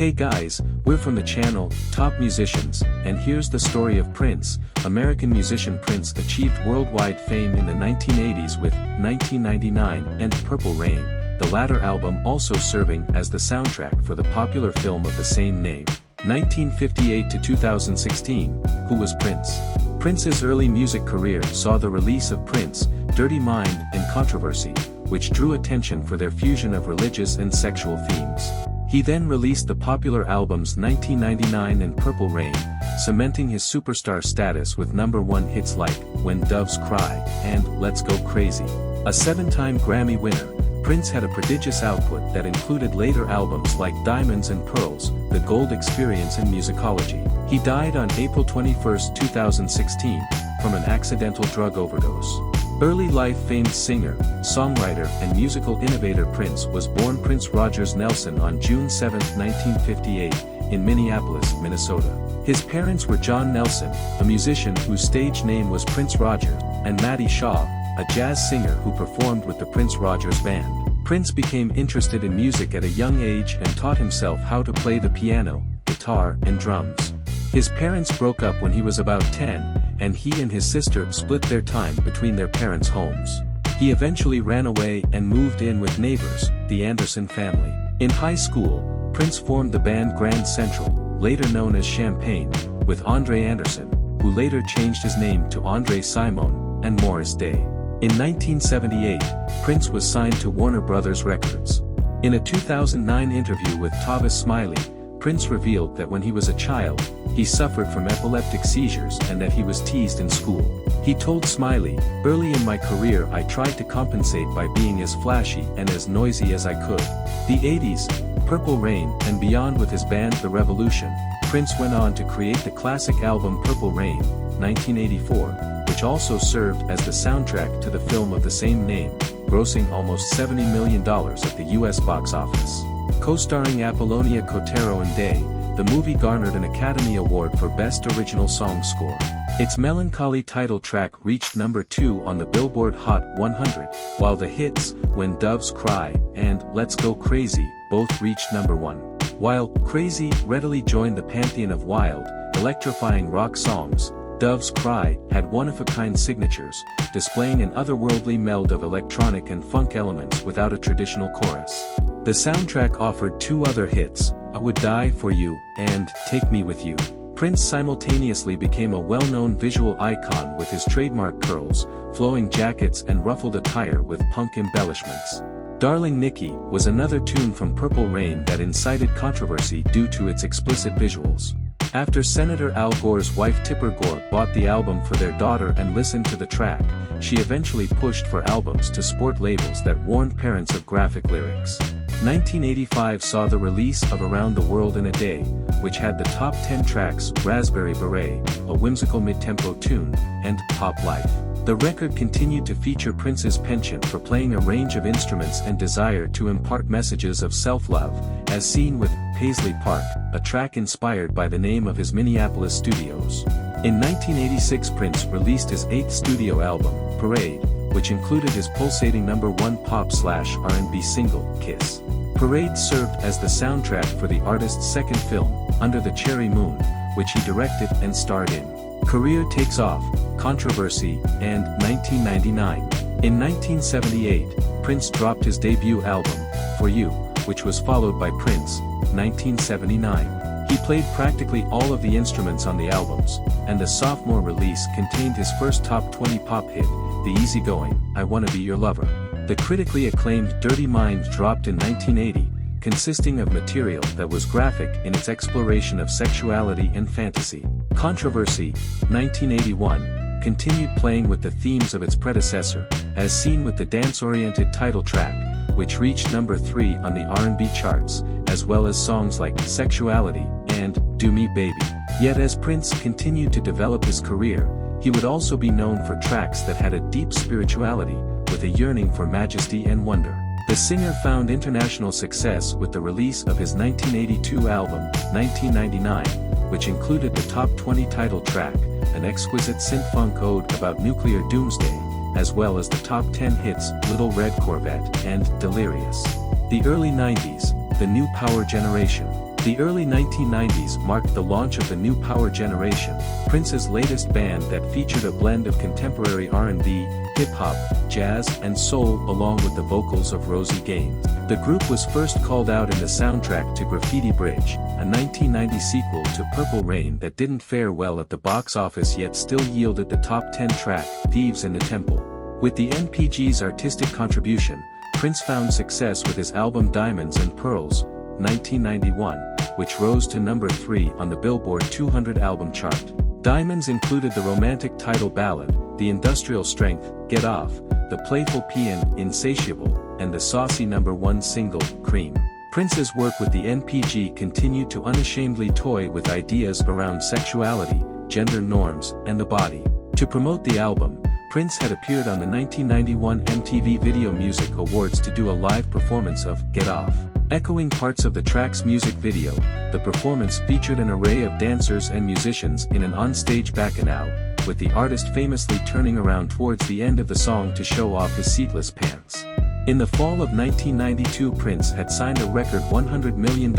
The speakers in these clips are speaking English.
Hey guys, we're from the channel, Top Musicians, and here's the story of Prince. American musician Prince achieved worldwide fame in the 1980s with 1999 and Purple Rain, the latter album also serving as the soundtrack for the popular film of the same name. 1958 to 2016, who was Prince? Prince's early music career saw the release of Prince, Dirty Mind and Controversy, which drew attention for their fusion of religious and sexual themes. He then released the popular albums 1999 and Purple Rain, cementing his superstar status with #1 hits like When Doves Cry and Let's Go Crazy. A 7-time Grammy winner, Prince had a prodigious output that included later albums like Diamonds and Pearls, The Gold Experience and Musicology. He died on April 21, 2016, from an accidental drug overdose. Early life famed singer, songwriter and musical innovator Prince was born Prince Rogers Nelson on June 7, 1958, in Minneapolis, Minnesota. His parents were John Nelson, a musician whose stage name was Prince Roger, and Mattie Shaw, a jazz singer who performed with the Prince Rogers Band. Prince became interested in music at a young age and taught himself how to play the piano, guitar and drums. His parents broke up when he was about 10, and he and his sister split their time between their parents' homes. He eventually ran away and moved in with neighbors, the Anderson family. In high school, Prince formed the band Grand Central, later known as Champagne, with Andre Anderson, who later changed his name to Andre Simon, and Morris Day. In 1978, Prince was signed to Warner Brothers Records. In a 2009 interview with Tavis Smiley, Prince revealed that when he was a child, he suffered from epileptic seizures and that he was teased in school. He told Smiley, "Early in my career I tried to compensate by being as flashy and as noisy as I could." The 80s, Purple Rain and beyond with his band The Revolution, Prince went on to create the classic album Purple Rain, 1984, which also served as the soundtrack to the film of the same name, grossing almost $70 million at the US box office. Co-starring Apollonia Kotero and Day, the movie garnered an Academy Award for Best Original Song Score. Its melancholy title track reached #2 on the Billboard Hot 100, while the hits, When Doves Cry and Let's Go Crazy, both reached #1. While Crazy readily joined the pantheon of wild, electrifying rock songs, Doves Cry had one-of-a-kind signatures, displaying an otherworldly meld of electronic and funk elements without a traditional chorus. The soundtrack offered 2 other hits, I Would Die For You and Take Me With You. Prince simultaneously became a well-known visual icon with his trademark curls, flowing jackets and ruffled attire with punk embellishments. Darling Nikki was another tune from Purple Rain that incited controversy due to its explicit visuals. After Senator Al Gore's wife Tipper Gore bought the album for their daughter and listened to the track, she eventually pushed for albums to sport labels that warned parents of graphic lyrics. 1985 saw the release of Around the World in a Day, which had the top 10 tracks Raspberry Beret, a whimsical mid-tempo tune, and Pop Life. The record continued to feature Prince's penchant for playing a range of instruments and desire to impart messages of self-love, as seen with Paisley Park, a track inspired by the name of his Minneapolis studios. In 1986 Prince released his 8th studio album, Parade, which included his pulsating #1 pop/R&B single, Kiss. Parade served as the soundtrack for the artist's second film, Under the Cherry Moon, which he directed and starred in. Career Takes Off, Controversy, and 1999. In 1978, Prince dropped his debut album, For You, which was followed by Prince, 1979. He played practically all of the instruments on the albums, and the sophomore release contained his first top 20 pop hit, the easygoing, I Wanna Be Your Lover. The critically acclaimed Dirty Mind dropped in 1980, consisting of material that was graphic in its exploration of sexuality and fantasy. Controversy, 1981, continued playing with the themes of its predecessor, as seen with the dance-oriented title track, which reached #3 on the R&B charts, as well as songs like Sexuality and Do Me Baby. Yet as Prince continued to develop his career, he would also be known for tracks that had a deep spirituality, with a yearning for majesty and wonder. The singer found international success with the release of his 1982 album, 1999, which included the top 20 title track, an exquisite synth-funk ode about nuclear doomsday, as well as the top 10 hits Little Red Corvette and Delirious. The early 90s, the new power generation. The early 1990s marked the launch of the new power generation, Prince's latest band that featured a blend of contemporary R&B, hip-hop, jazz, and soul along with the vocals of Rosie Gaines. The group was first called out in the soundtrack to Graffiti Bridge, a 1990 sequel to Purple Rain that didn't fare well at the box office yet still yielded the top 10 track, Thieves in the Temple. With the NPG's artistic contribution, Prince found success with his album Diamonds and Pearls, 1991, which rose to number 3 on the Billboard 200 album chart. Diamonds included the romantic title ballad, The Industrial Strength, Get Off, the playful paean, Insatiable, and the saucy number 1 single, Cream. Prince's work with the NPG continued to unashamedly toy with ideas around sexuality, gender norms, and the body. To promote the album, Prince had appeared on the 1991 MTV Video Music Awards to do a live performance of Get Off. Echoing parts of the track's music video, the performance featured an array of dancers and musicians in an onstage bacchanal, with the artist famously turning around towards the end of the song to show off his seatless pants. In the fall of 1992, Prince had signed a record $100 million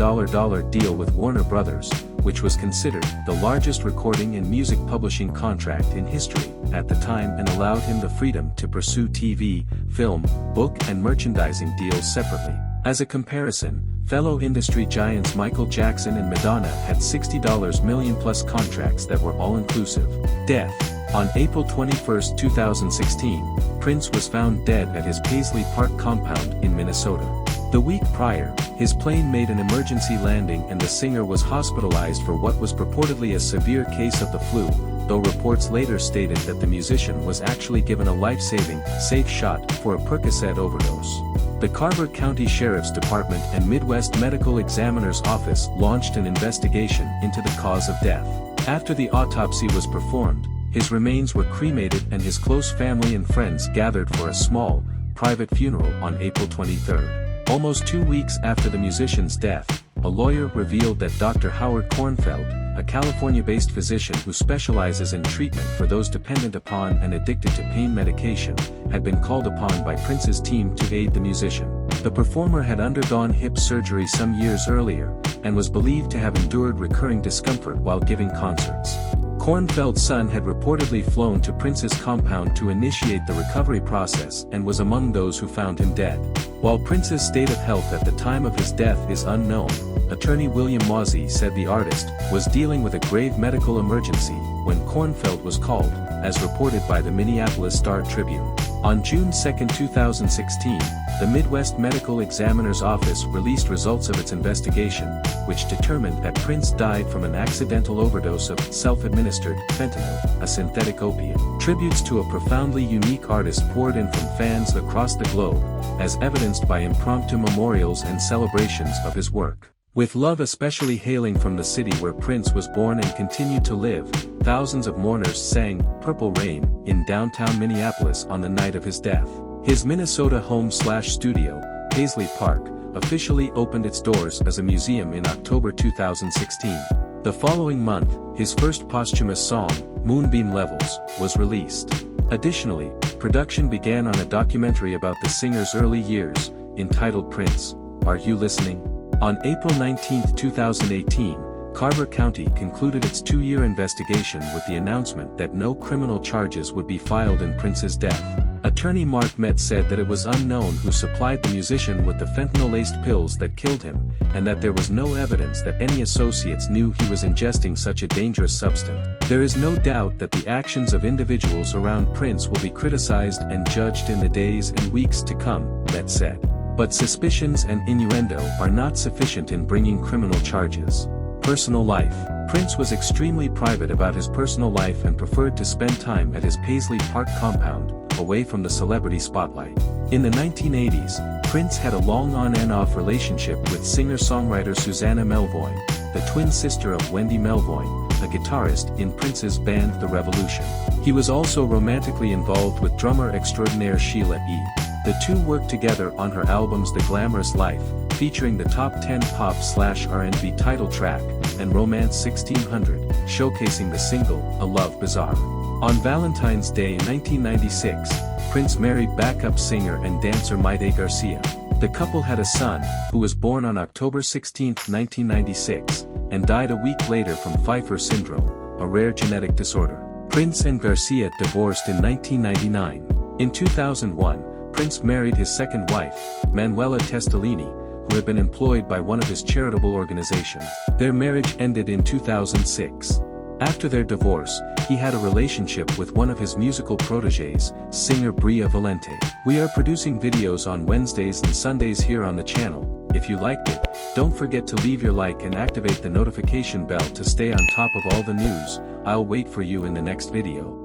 deal with Warner Brothers, which was considered the largest recording and music publishing contract in history at the time and allowed him the freedom to pursue TV, film, book and merchandising deals separately. As a comparison, fellow industry giants Michael Jackson and Madonna had $60 million plus contracts that were all-inclusive. Death. On April 21, 2016, Prince was found dead at his Paisley Park compound in Minnesota. The week prior, his plane made an emergency landing and the singer was hospitalized for what was purportedly a severe case of the flu, though reports later stated that the musician was actually given a life-saving, safe shot for a Percocet overdose. The Carver County Sheriff's Department and Midwest Medical Examiner's Office launched an investigation into the cause of death. After the autopsy was performed, his remains were cremated and his close family and friends gathered for a small, private funeral on April 23. Almost 2 weeks after the musician's death, a lawyer revealed that Dr. Howard Kornfeld, a California-based physician who specializes in treatment for those dependent upon and addicted to pain medication, had been called upon by Prince's team to aid the musician. The performer had undergone hip surgery some years earlier, and was believed to have endured recurring discomfort while giving concerts. Kornfeld's son had reportedly flown to Prince's compound to initiate the recovery process and was among those who found him dead. While Prince's state of health at the time of his death is unknown, attorney William Mozzie said the artist was dealing with a grave medical emergency when Kornfeld was called, as reported by the Minneapolis Star-Tribune. On June 2, 2016, the Midwest Medical Examiner's Office released results of its investigation, which determined that Prince died from an accidental overdose of self-administered fentanyl, a synthetic opiate. Tributes to a profoundly unique artist poured in from fans across the globe, as evidenced by impromptu memorials and celebrations of his work. With love especially hailing from the city where Prince was born and continued to live, thousands of mourners sang Purple Rain in downtown Minneapolis on the night of his death. His Minnesota home/studio, Paisley Park, officially opened its doors as a museum in October 2016. The following month, his first posthumous song, Moonbeam Levels, was released. Additionally, production began on a documentary about the singer's early years, entitled Prince, Are You Listening? On April 19, 2018, Carver County concluded its 2-year investigation with the announcement that no criminal charges would be filed in Prince's death. Attorney Mark Metz said that it was unknown who supplied the musician with the fentanyl-laced pills that killed him, and that there was no evidence that any associates knew he was ingesting such a dangerous substance. There is no doubt that the actions of individuals around Prince will be criticized and judged in the days and weeks to come, Metz said. But suspicions and innuendo are not sufficient in bringing criminal charges. Personal life. Prince was extremely private about his personal life and preferred to spend time at his Paisley Park compound, away from the celebrity spotlight. In the 1980s, Prince had a long on-and-off relationship with singer-songwriter Susanna Melvoin, the twin sister of Wendy Melvoin, a guitarist in Prince's band The Revolution. He was also romantically involved with drummer extraordinaire Sheila E. The two worked together on her albums The Glamorous Life, featuring the top 10 pop/R&B title track, and Romance 1600, showcasing the single, A Love Bizarre. On Valentine's Day 1996, Prince married backup singer and dancer Maite Garcia. The couple had a son, who was born on October 16, 1996, and died a week later from Pfeiffer syndrome, a rare genetic disorder. Prince and Garcia divorced in 1999. In 2001, Prince married his second wife, Manuela Testolini, who had been employed by one of his charitable organizations. Their marriage ended in 2006. After their divorce, he had a relationship with one of his musical protégés, singer Bria Valente. We are producing videos on Wednesdays and Sundays here on the channel. If you liked it, don't forget to leave your like and activate the notification bell to stay on top of all the news. I'll wait for you in the next video.